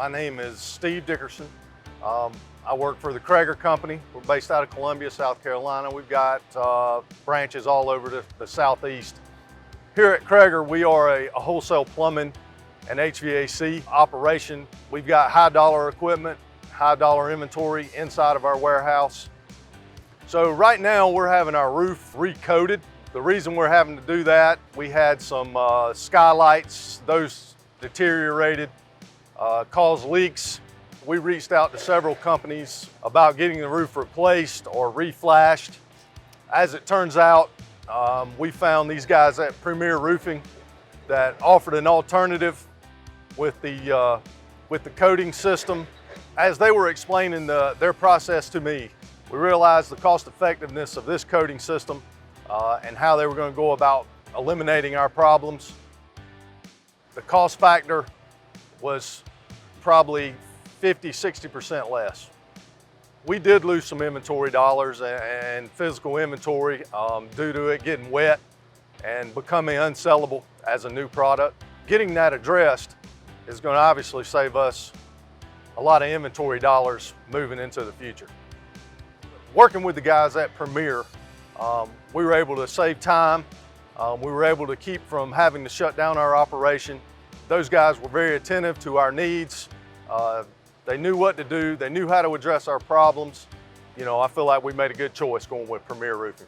My name is Steve Dickerson. I work for the Cregger company. We're based out of Columbia, South Carolina. We've got branches all over the Southeast. Here at Cregger, we are a wholesale plumbing and HVAC operation. We've got high dollar equipment, high dollar inventory inside of our warehouse. So right now we're having our roof recoated. The reason we're having to do that, we had some skylights, those deteriorated, caused leaks. We reached out to several companies about getting the roof replaced or reflashed. As it turns out, we found these guys at Premier Roofing that offered an alternative with the coating system. As they were explaining their process to me, we realized the cost effectiveness of this coating system and how they were going to go about eliminating our problems. The cost factor was probably 50–60% less. We did lose some inventory dollars and physical inventory due to it getting wet and becoming unsellable as a new product. Getting that addressed is going to obviously save us a lot of inventory dollars moving into the future. Working with the guys at Premier, we were able to save time. We were able to keep from having to shut down our operation. Those guys were very attentive to our needs. They knew what to do. They knew how to address our problems. You know, I feel like we made a good choice going with Premier Roofing.